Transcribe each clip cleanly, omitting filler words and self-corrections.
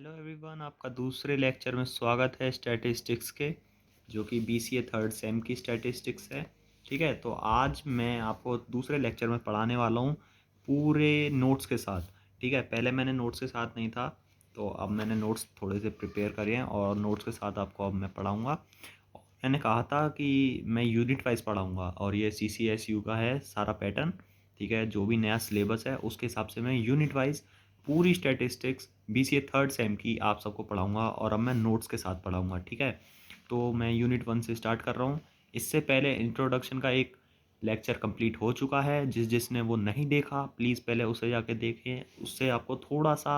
Hello everyone, आपका दूसरे lecture में स्वागत है स्टैटिस्टिक्स के, जो कि बीसीए थर्ड सेम की स्टैटिस्टिक्स है। ठीक है, तो आज मैं आपको दूसरे लेक्चर में पढ़ाने वाला हूँ पूरे नोट्स के साथ। ठीक है, पहले मैंने नोट्स के साथ नहीं था, तो अब मैंने नोट्स थोड़े से प्रिपेयर करे हैं और नोट्स के साथ आपको अब मैं पढ़ाऊँगा। मैंने कहा था कि मैं यूनिट वाइज पढ़ाऊँगा और ये CCSU का है सारा पैटर्न। ठीक है, जो भी नया सिलेबस है उसके हिसाब से मैं यूनिट वाइज पूरी स्टैटिस्टिक्स बीसीए थर्ड सेम की आप सबको पढ़ाऊँगा और अब मैं नोट्स के साथ पढ़ाऊँगा। ठीक है, तो मैं यूनिट 1 से स्टार्ट कर रहा हूँ। इससे पहले इंट्रोडक्शन का एक लेक्चर कंप्लीट हो चुका है। जिसने वो नहीं देखा प्लीज़ पहले उसे जाके देखें, उससे आपको थोड़ा सा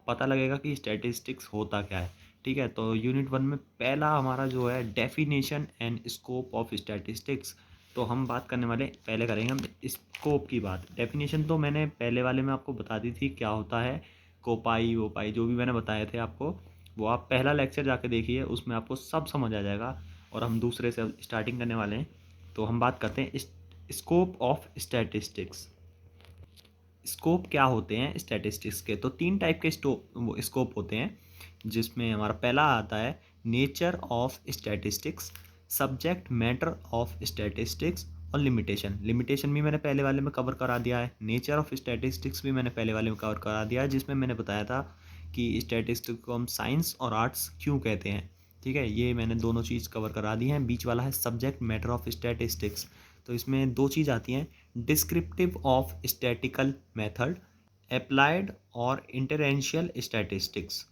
पता लगेगा कि स्टैटिस्टिक्स होता क्या है। ठीक है, तो यूनिट 1 में पहला हमारा जो है definition and scope of statistics. तो हम बात करने वाले पहले करेंगे हम स्कोप की बात। डेफिनेशन तो मैंने पहले वाले में आपको बता दी थी क्या होता है, कोपाई वोपाई जो भी मैंने बताए थे आपको, वो आप पहला लेक्चर जाके देखिए, उसमें आपको सब समझ आ जाएगा। और हम दूसरे से स्टार्टिंग करने वाले हैं, तो हम बात करते हैं स्कोप ऑफ स्टैटिस्टिक्स। स्कोप क्या होते हैं स्टैटिस्टिक्स के? तो तीन टाइप के स्कोप होते हैं, जिसमें हमारा पहला आता है nature of statistics, subject matter of statistics और लिमिटेशन। लिमिटेशन भी मैंने पहले वाले में कवर करा दिया है। नेचर ऑफ स्टैटिस्टिक्स भी मैंने पहले वाले में कवर करा दिया है, जिसमें मैंने बताया था कि स्टैटिस्टिक्स को हम साइंस और आर्ट्स क्यों कहते हैं। ठीक है, ये मैंने दोनों चीज़ कवर करा दी हैं। बीच वाला है सब्जेक्ट मैटर ऑफ स्टैटिस्टिक्स, तो इसमें दो चीज़ आती हैं, descriptive of statistical method, applied और इंटरेंशियल स्टैटिस्टिक्स।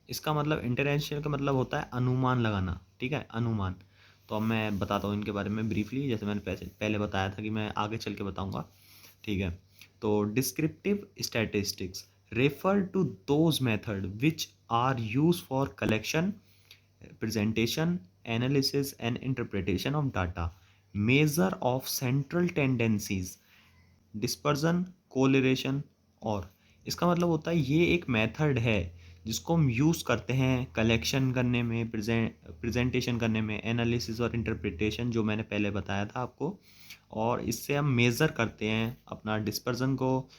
इसका मतलब इंटरेंशियल का मतलब होता है अनुमान लगाना। ठीक है, अनुमान। तो अब मैं बताता हूँ इनके बारे में ब्रीफली, जैसे मैंने पहले बताया था कि मैं आगे चल के बताऊँगा। ठीक है, तो descriptive statistics refer to those method which are use for collection, presentation, analysis and interpretation of data, measure of central tendencies, dispersion, correlation। और इसका मतलब होता है ये एक मेथड है जिसको हम यूज़ करते हैं कलेक्शन करने में, प्रेजेंटेशन करने में, एनालिसिस और इंटरप्रिटेशन, जो मैंने पहले बताया था आपको। और इससे हम मेज़र करते हैं अपना डिस्पर्जन को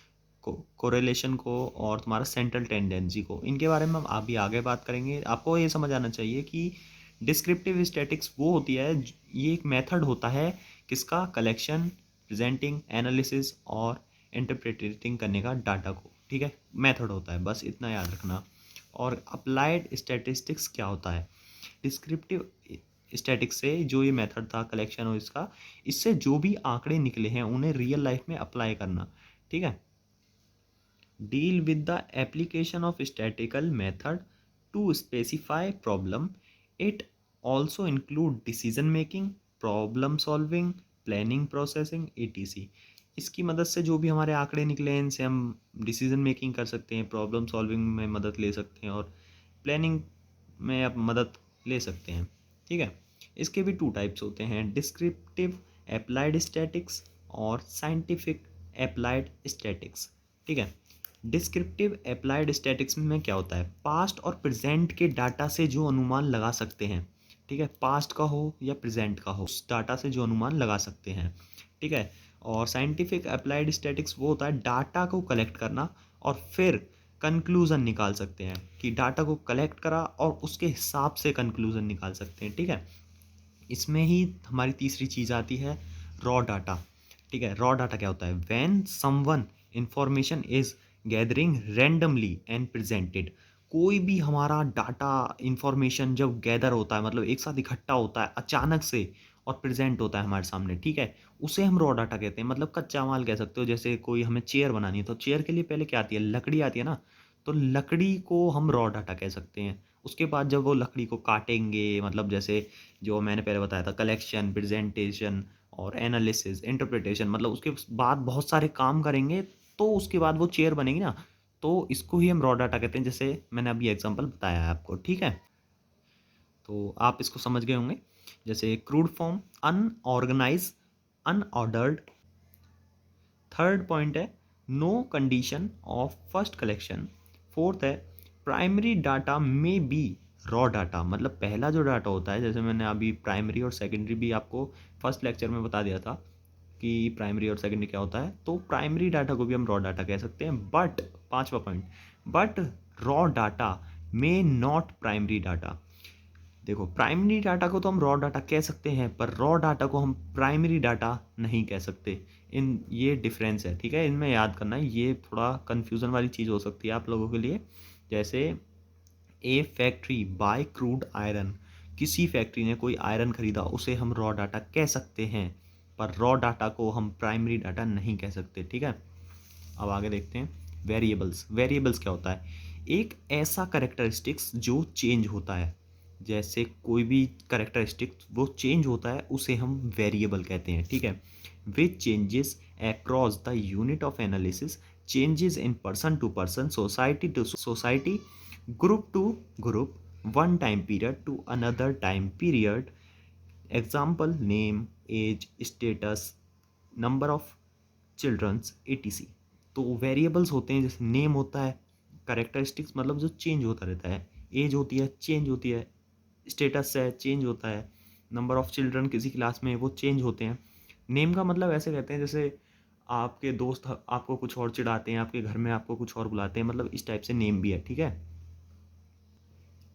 कोरिलेशन को और तुम्हारा सेंट्रल टेंडेंसी को। इनके बारे में हम अभी आगे बात करेंगे। आपको ये समझ आना चाहिए कि डिस्क्रिप्टिव स्टैटिक्स वो होती है, ये एक मेथड होता है किसका, कलेक्शन, प्रेजेंटिंग, एनालिसिस और इंटरप्रेटिंग करने का डाटा को। ठीक है, मेथड होता है, बस इतना याद रखना। और अप्लाइड स्टैटिस्टिक्स क्या होता है? डिस्क्रिप्टिव स्टैटिक्स से जो ये मेथड था कलेक्शन और इसका, इससे जो भी आंकड़े निकले हैं उन्हें रियल लाइफ में अप्लाई करना। ठीक है, deal with the application of statistical method to specify problem. It also include decision making, problem solving, planning, processing, etc। इसकी मदद से जो भी हमारे आंकड़े निकले हैं इनसे हम डिसीजन मेकिंग कर सकते हैं, प्रॉब्लम सॉल्विंग में मदद ले सकते हैं और प्लानिंग में अब मदद ले सकते हैं। ठीक है, इसके भी टू टाइप्स होते हैं, डिस्क्रिप्टिव अप्लाइड स्टैटिक्स और साइंटिफिक अप्लाइड स्टैटिक्स। ठीक है, डिस्क्रिप्टिव अप्लाइड स्टैटिक्स में क्या होता है, पास्ट और प्रेजेंट के डाटा से जो अनुमान लगा सकते हैं। ठीक है, पास्ट का हो या प्रेजेंट का हो, उस डाटा से जो अनुमान लगा सकते हैं। ठीक है, और साइंटिफिक अप्लाइड स्टैटिक्स वो होता है डाटा को कलेक्ट करना और फिर कंक्लूज़न निकाल सकते हैं कि डाटा को कलेक्ट करा और उसके हिसाब से कंक्लूज़न निकाल सकते हैं। ठीक है, इसमें ही हमारी तीसरी चीज़ आती है रॉ डाटा। ठीक है, रॉ डाटा क्या होता है, when someone information is gathering randomly and presented. कोई भी हमारा डाटा इंफॉर्मेशन जब गैदर होता है, मतलब एक साथ इकट्ठा होता है अचानक से और प्रेजेंट होता है हमारे सामने, ठीक है, उसे हम रॉ डाटा कहते हैं। मतलब कच्चा माल कह सकते हो। जैसे कोई हमें चेयर बनानी है तो चेयर के लिए पहले क्या आती है, लकड़ी आती है ना, तो लकड़ी को हम रॉ डाटा कह सकते हैं। उसके बाद जब वो लकड़ी को काटेंगे, मतलब जैसे जो मैंने पहले बताया था कलेक्शन, प्रेजेंटेशन और एनालिसिस, इंटरप्रिटेशन, मतलब उसके बाद बहुत सारे काम करेंगे तो उसके बाद वो चेयर बनेगी ना, तो इसको ही हम रॉ डाटा कहते हैं, जैसे मैंने अभी एग्जांपल बताया है आपको। ठीक है, तो आप इसको समझ गए होंगे। जैसे crude form, unorganise, unordered. Third point है no condition of first collection. Fourth है प्राइमरी डाटा में बी रॉ डाटा। मतलब पहला जो डाटा होता है, जैसे मैंने अभी प्राइमरी और सेकेंडरी भी आपको फर्स्ट लेक्चर में बता दिया था कि प्राइमरी और सेकेंडरी क्या होता है, तो प्राइमरी डाटा को भी हम रॉ डाटा कह सकते हैं। बट पांचवा point, but raw data may not primary data. देखो प्राइमरी डाटा को तो हम रॉ डाटा कह सकते हैं, पर रॉ डाटा को हम प्राइमरी डाटा नहीं कह सकते। इन ये डिफरेंस है, ठीक है, इनमें याद करना है, ये थोड़ा कन्फ्यूज़न वाली चीज़ हो सकती है आप लोगों के लिए। जैसे ए फैक्ट्री बाय क्रूड आयरन, किसी फैक्ट्री ने कोई आयरन खरीदा, उसे हम रॉ डाटा कह सकते हैं, पर रॉ डाटा को हम प्राइमरी डाटा नहीं कह सकते, ठीक है। अब आगे देखते हैं वेरिएबल्स। वेरिएबल्स क्या होता है? एक ऐसा करेक्टरिस्टिक्स जो चेंज होता है, जैसे कोई भी करेक्टरिस्टिक वो चेंज होता है, उसे हम वेरिएबल कहते हैं, ठीक है। Which changes across the unit of analysis, changes in person to person, society to society, group to group, one time period to another time period. Example name, age, status, number of childrens, etc. तो variables होते हैं, जैसे name होता है, characteristics मतलब जो change होता रहता है, एज होती है चेंज होती है, स्टेटस है चेंज होता है, नंबर ऑफ चिल्ड्रन किसी क्लास में वो चेंज होते हैं। नेम का मतलब ऐसे कहते हैं जैसे आपके दोस्त आपको कुछ और चिढ़ाते हैं, आपके घर में आपको कुछ और बुलाते हैं, मतलब इस टाइप से नेम भी है, ठीक है।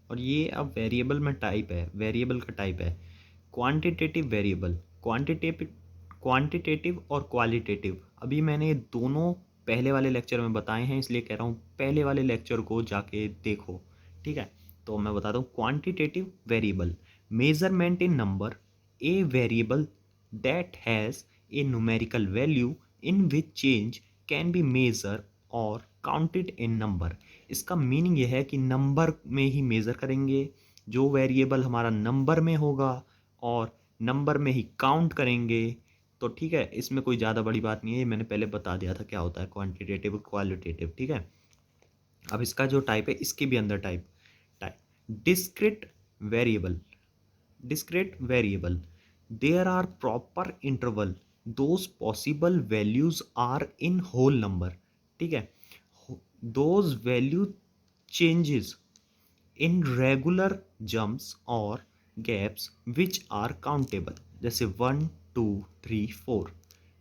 और ये अब वेरिएबल में टाइप है, वेरिएबल का टाइप है क्वांटिटेटिव वेरिएबल, क्वांटिटेटिव क्वांटिटेटिव और क्वालिटेटिव। अभी मैंने ये दोनों पहले वाले लेक्चर में बताए हैं, इसलिए कह रहा हूँ पहले वाले लेक्चर को जाके देखो, ठीक है। तो मैं बताता हूँ quantitative variable, measurement in number, a variable that has a numerical value in which change can be measure और काउंटेड इन नंबर। इसका मीनिंग यह है कि नंबर में ही मेज़र करेंगे, जो वेरिएबल हमारा नंबर में होगा और नंबर में ही काउंट करेंगे। तो ठीक है, इसमें कोई ज़्यादा बड़ी बात नहीं है, ये मैंने पहले बता दिया था क्या होता है क्वांटिटेटिव और क्वालिटेटिव, ठीक है। अब इसका जो टाइप है, इसके भी अंदर type type discrete variable. discrete variable, there are proper interval, those possible values are in whole number, ठीक है। those value changes in regular jumps or gaps which are countable, जैसे 1 2 3 4,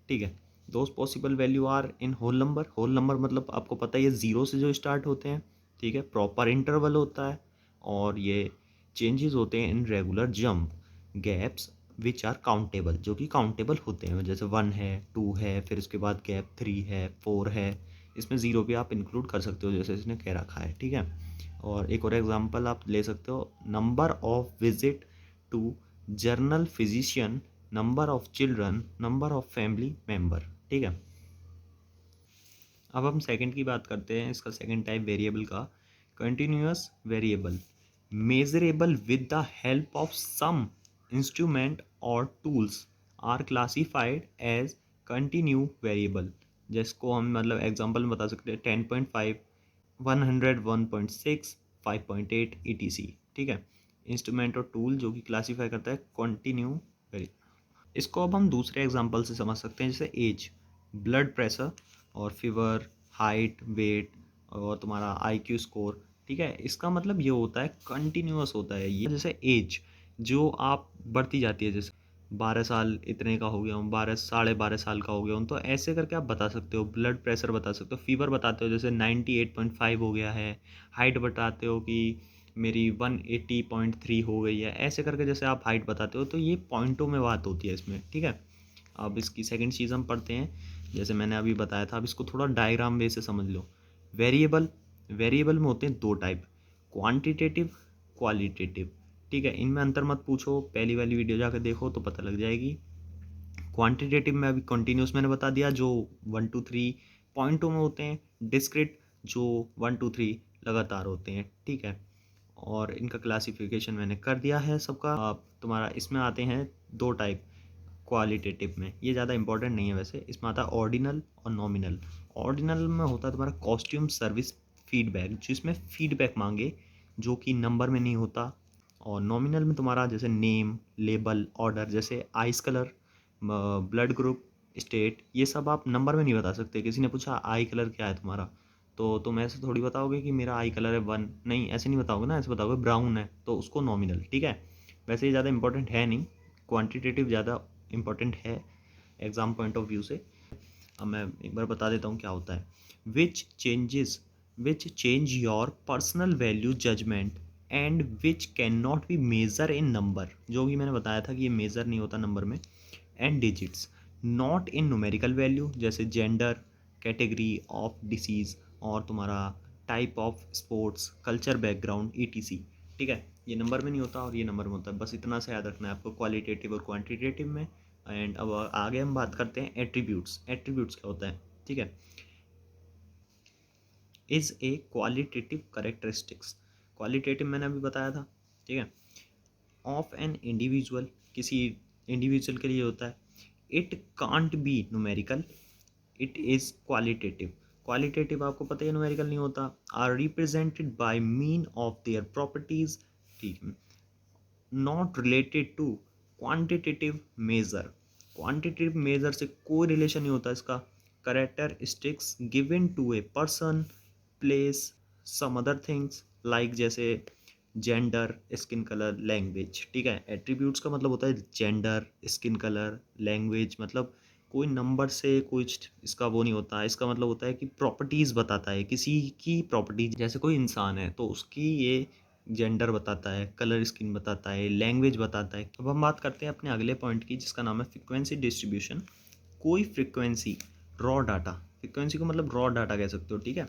ठीक है। Those possible value are in whole number, whole number मतलब आपको पता ही है zero से जो स्टार्ट होते हैं, ठीक है। प्रॉपर इंटरवल होता है, और ये चेंजेस होते हैं in regular jump, gaps which are countable, जो कि काउंटेबल होते हैं, जैसे 1 है 2 है, फिर उसके बाद गैप 3 है 4 है, इसमें ज़ीरो भी आप इंक्लूड कर सकते हो जैसे इसने कह रखा है, ठीक है। और एक और एग्जांपल आप ले सकते हो, number of visit to general physician, number of children, number of family member, ठीक है। अब हम सेकंड की बात करते हैं, इसका सेकंड टाइप वेरिएबल का, continuous variable, measurable with the help of some instrument और tools are classified as continue variable, जिसको हम मतलब एग्जांपल में बता सकते हैं 10.5, 100, 1.6, 5.8 etc, ठीक है। इंस्ट्रूमेंट और टूल जो कि क्लासीफाई करता है कंटिन्यू वेरिएबल। इसको अब हम दूसरे एग्जांपल से समझ सकते हैं, जैसे एज, ब्लड प्रेशर और फीवर, हाइट, वेट और तुम्हारा आईक्यू स्कोर, ठीक है। इसका मतलब ये होता है कंटिन्यूअस होता है ये, जैसे एज जो आप बढ़ती जाती है, जैसे 12 साल इतने का हो गया हूँ, 12 साढ़े 12 साल का हो गया हूँ, तो ऐसे करके आप बता सकते हो। ब्लड प्रेशर बता सकते हो, फीवर बताते हो जैसे 98.5 हो गया है, हाइट बताते हो कि मेरी 180.3 हो गई है, ऐसे करके जैसे आप हाइट बताते हो, तो ये पॉइंटों में बात होती है इसमें, ठीक है। अब इसकी सेकंड चीज़ हम पढ़ते हैं, जैसे मैंने अभी बताया था, अब इसको थोड़ा डायग्राम वे से समझ लो। वेरिएबल, वेरिएबल में होते हैं दो टाइप, क्वांटिटेटिव, क्वालिटेटिव, ठीक है। इनमें अंतर मत पूछो, पहली वाली वीडियो जाकर देखो तो पता लग जाएगी। क्वांटिटेटिव में अभी कंटिन्यूस मैंने बता दिया, जो 1 2 3 पॉइंटों में होते हैं, डिस्क्रीट जो 1 2 3 लगातार होते हैं, ठीक है। और इनका क्लासिफिकेशन मैंने कर दिया है सबका। आप तुम्हारा इसमें आते हैं दो टाइप क्वालिटेटिव में, ये ज़्यादा इंपॉर्टेंट नहीं है वैसे, इसमें आता है ऑर्डिनल और नॉमिनल। ऑर्डिनल में होता है तुम्हारा कॉस्ट्यूम सर्विस फीडबैक, जिसमें फीडबैक मांगे, जो कि नंबर में नहीं होता। और नॉमिनल में तुम्हारा जैसे नेम, लेबल, ऑर्डर, जैसे ice colour, blood group, state, ये सब आप नंबर में नहीं बता सकते। किसी ने पूछा आई कलर क्या है तुम्हारा, तो तुम ऐसे थोड़ी बताओगे कि मेरा आई कलर है 1, नहीं ऐसे नहीं बताओगे ना, ऐसे बताओगे ब्राउन है, तो उसको नॉमिनल, ठीक है। वैसे ये ज़्यादा इंपॉर्टेंट है नहीं, क्वांटिटेटिव ज़्यादा इंपॉर्टेंट है एग्ज़ाम पॉइंट ऑफ व्यू से। अब मैं एक बार बता देता हूँ क्या होता है। Which changes which change your personal value judgement and which can not be measure in number, जो कि मैंने बताया था कि ये मेजर नहीं होता नंबर में, and digits, not in numerical value जैसे जेंडर, कैटेगरी ऑफ डिसीज, और तुम्हारा type of sports, culture background, etc. ठीक है, ये नंबर में नहीं होता और ये नंबर में होता है, बस इतना से याद रखना है आपको क्वालिटेटिव और क्वांटिटेटिव में। एंड अब आगे हम बात करते हैं एट्रीब्यूट्स। एट्रीब्यूट्स क्या होता है? ठीक है, is a qualitative characteristics, qualitative मैंने अभी बताया था। ठीक है, ऑफ एन इंडिविजुअल, किसी इंडिविजुअल के लिए होता है। It can't be numerical, it is qualitative. Qualitative आपको पता है न्यूमेरिकल नहीं होता। Are represented by mean of their properties, ठीक है, not related to quantitative measure. Quantitative measure से कोई रिलेशन नहीं होता इसका। Characteristics given to a person, place, some other things like जैसे जेंडर, स्किन कलर, लैंग्वेज। ठीक है, एट्रीब्यूट्स का मतलब होता है जेंडर, स्किन कलर, लैंग्वेज, मतलब कोई नंबर से कुछ इसका वो नहीं होता। इसका मतलब होता है कि प्रॉपर्टीज़ बताता है किसी की प्रॉपर्टीज, जैसे कोई इंसान है तो उसकी ये जेंडर बताता है, कलर स्किन बताता है, लैंग्वेज बताता है। अब हम बात करते हैं अपने अगले पॉइंट की, जिसका नाम है फ्रीक्वेंसी डिस्ट्रीब्यूशन। कोई फ्रीक्वेंसी रॉ डाटा, फ्रीक्वेंसी को मतलब रॉ डाटा कह सकते हो, ठीक है,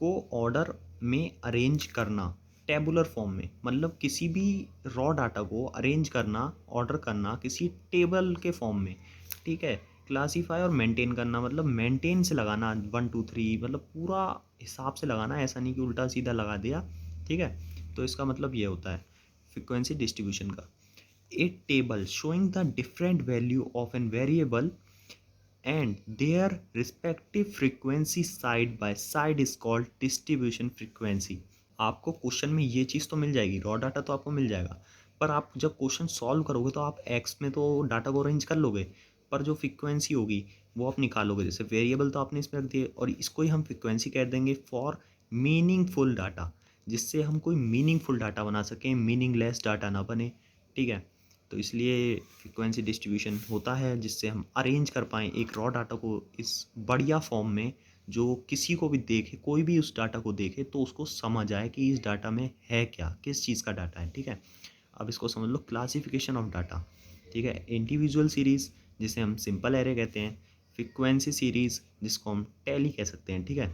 को ऑर्डर में अरेंज करना, टेबुलर फॉर्म में, मतलब किसी भी रॉ डाटा को अरेंज करना, ऑर्डर करना किसी टेबल के फॉर्म में। ठीक है, क्लासीफाई और मेंटेन करना, मतलब मेंटेन से लगाना, 1 2 3, मतलब पूरा हिसाब से लगाना, ऐसा नहीं कि उल्टा सीधा लगा दिया। ठीक है, तो इसका मतलब ये होता है फ्रीक्वेंसी डिस्ट्रीब्यूशन का। A table showing the different value of an variable and their respective frequency side by side is called distribution frequency। आपको क्वेश्चन में ये चीज़ तो मिल जाएगी, रॉ डाटा तो आपको मिल जाएगा, पर आप जब क्वेश्चन सॉल्व करोगे तो आप एक्स में तो डाटा को अरेंज कर लोगे, पर जो फ्रीक्वेंसी होगी वो आप निकालोगे। जैसे वेरिएबल तो आपने इसमें रख दिए और इसको ही हम फ्रीक्वेंसी कह देंगे फॉर मीनिंगफुल डाटा, जिससे हम कोई मीनिंगफुल डाटा बना सकें, मीनिंगलेस डाटा ना बने। ठीक है, तो इसलिए फ्रीक्वेंसी डिस्ट्रीब्यूशन होता है जिससे हम अरेंज कर पाएँ एक रॉ डाटा को इस बढ़िया फॉर्म में, जो किसी को भी देखे, कोई भी उस डाटा को देखे तो उसको समझ आए कि इस डाटा में है क्या, किस चीज़ का डाटा है। ठीक है, अब इसको समझ लो क्लासिफिकेशन ऑफ डाटा। ठीक है, इंडिविजुअल सीरीज़ जिसे हम सिंपल एरे कहते हैं, फ्रीक्वेंसी सीरीज़ जिसको हम टैली कह सकते हैं। ठीक है,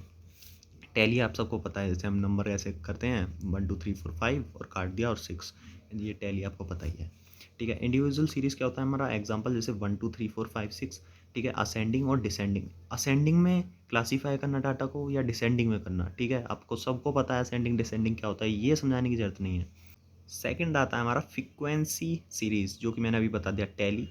टैली आप सबको पता है, जैसे हम नंबर ऐसे करते हैं 1 2 3 4 5 और काट दिया और 6, ये टैली आपको पता ही है। ठीक है, इंडिविजुअल सीरीज़ क्या होता है हमारा एग्जांपल, जैसे 1 2 3 4 5 6। ठीक है, असेंडिंग और डिसेंडिंग, असेंडिंग में क्लासीफाई करना डाटा को या डिसेंडिंग में करना। ठीक है, आपको सबको पता है असेंडिंग डिसेंडिंग क्या होता है, ये समझाने की जरूरत नहीं है। सेकंड आता है हमारा फ्रीक्वेंसी सीरीज़, जो कि मैंने अभी बता दिया टैली।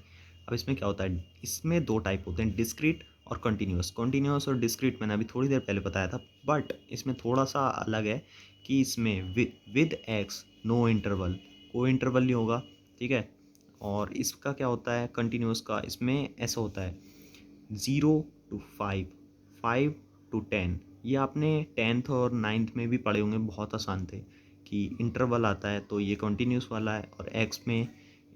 अब इसमें क्या होता है, इसमें दो टाइप होते हैं, डिस्क्रीट और कंटिन्यूस। कंटिन्यूस और डिस्क्रीट मैंने अभी थोड़ी देर पहले बताया था, बट इसमें थोड़ा सा अलग है कि इसमें विद एक्स नो इंटरवल, कोई इंटरवल नहीं होगा। ठीक है, और इसका क्या होता है कंटिन्यूस का, इसमें ऐसा होता है 0 to 5, 5 to 10। ये आपने 10th और 9th में भी पढ़े होंगे, बहुत आसान थे कि इंटरवल आता है तो ये कंटिन्यूस वाला है, और एक्स में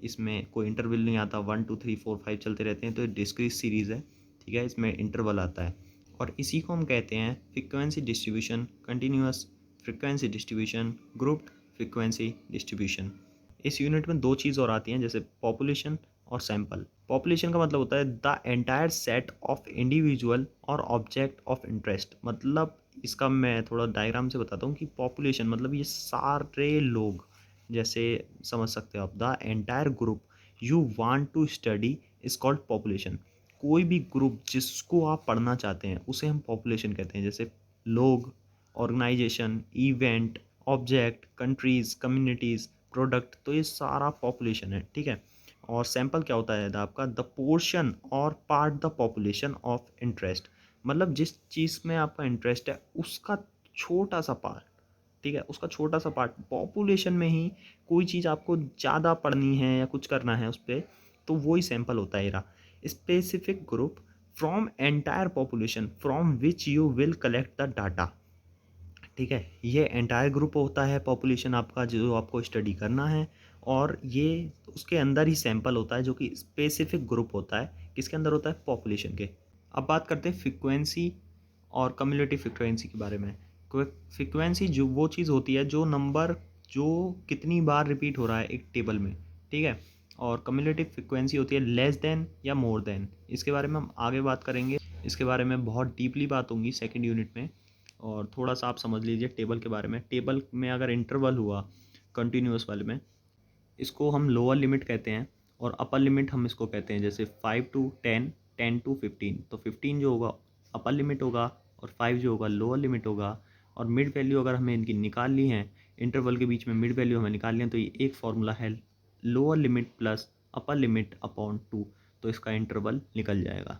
इसमें कोई इंटरवल नहीं आता, 1 2 3 4 5 चलते रहते हैं, तो डिस्क्रीट सीरीज़ है। ठीक है, इसमें इंटरवल आता है, और इसी को हम कहते हैं frequency distribution, continuous frequency distribution, grouped frequency distribution. इस यूनिट में दो चीज़ और आती हैं, जैसे पॉपुलेशन और सैंपल। पॉपुलेशन का मतलब होता है the entire set of individual और ऑब्जेक्ट ऑफ इंटरेस्ट, मतलब इसका मैं थोड़ा डायग्राम से बताता हूँ कि पॉपुलेशन मतलब ये सारे लोग, जैसे समझ सकते हो आप, the entire group you want to study is called population. कोई भी ग्रुप जिसको आप पढ़ना चाहते हैं उसे हम पॉपुलेशन कहते हैं, जैसे लोग, organisation, event, object, countries, communities, product, तो ये सारा पॉपुलेशन है। ठीक है, और सैंपल क्या होता है आपका, द पोर्शन और part the population of interest, मतलब जिस चीज़ में आपका इंटरेस्ट है उसका छोटा सा पार्ट। ठीक है, उसका छोटा सा पार्ट पॉपुलेशन में ही, कोई चीज़ आपको ज़्यादा पढ़नी है या कुछ करना है उस पर, तो वही सैंपल होता है। Specific group from entire population from which you will collect the data. ठीक है, ये एंटायर ग्रुप होता है पॉपुलेशन आपका, जो आपको स्टडी करना है, और ये उसके अंदर ही सैंपल होता है जो कि स्पेसिफिक ग्रुप होता है, किसके अंदर होता है, पॉपुलेशन के। अब बात करते हैं फ्रीक्वेंसी और कम्युलेटिव फ्रीक्वेंसी के बारे में। फ्रिक्वेंसी जो वो चीज़ होती है जो नंबर जो कितनी बार रिपीट हो रहा है एक टेबल में, ठीक है। और कम्युलेटिव फ्रिक्वेंसी होती है लेस देन या मोर देन। इसके बारे में हम आगे बात करेंगे, इसके बारे में बहुत डीपली बात होगी सेकंड यूनिट में। और थोड़ा सा आप समझ लीजिए टेबल के बारे में। टेबल में अगर इंटरवल हुआ कंटिन्यूस वाले में, इसको हम लोअर लिमिट कहते हैं और अपर लिमिट हम इसको कहते हैं, जैसे 5 to 10, 10 to 15। तो 15 जो होगा अपर लिमिट होगा और 5 जो होगा लोअर लिमिट होगा। और मिड वैल्यू अगर हमें इनकी निकाल ली है, इंटरवल के बीच में मिड वैल्यू हमें निकाल ली है, तो ये एक फार्मूला है lower limit plus upper limit upon 2। तो इसका इंटरवल निकल जाएगा।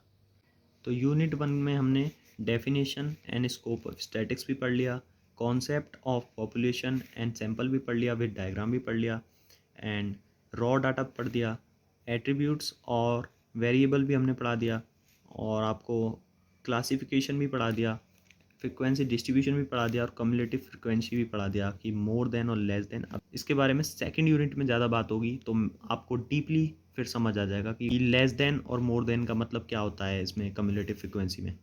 तो यूनिट 1 में हमने definition and scope of statics भी पढ़ लिया, concept of population and sample भी पढ़ लिया, विद डायग्राम भी पढ़ लिया, एंड रॉ डाटा पढ़ दिया, एट्रीब्यूट्स और वेरिएबल भी हमने पढ़ा दिया, और आपको क्लासिफिकेशन भी पढ़ा दिया, फ्रिक्वेंसी डिस्ट्रीब्यूशन भी पढ़ा दिया, और कम्युलेटिव फ्रिक्वेंसी भी पढ़ा दिया कि मोर देन और लेस देन। अब इसके बारे में सेकंड यूनिट में ज़्यादा बात होगी, तो आपको डीपली फिर समझ आ जाएगा कि लेस देन और मोर देन का मतलब क्या होता है इसमें कम्युलेटिव फ्रिक्वेंसी में।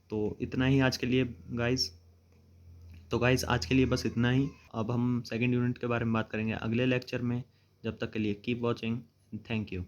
तो इतना ही आज के लिए गाइस। तो गाइस आज के लिए बस इतना ही। अब हम सेकंड यूनिट के बारे में बात करेंगे अगले लेक्चर में। जब तक के लिए कीप वॉचिंग। Thank you.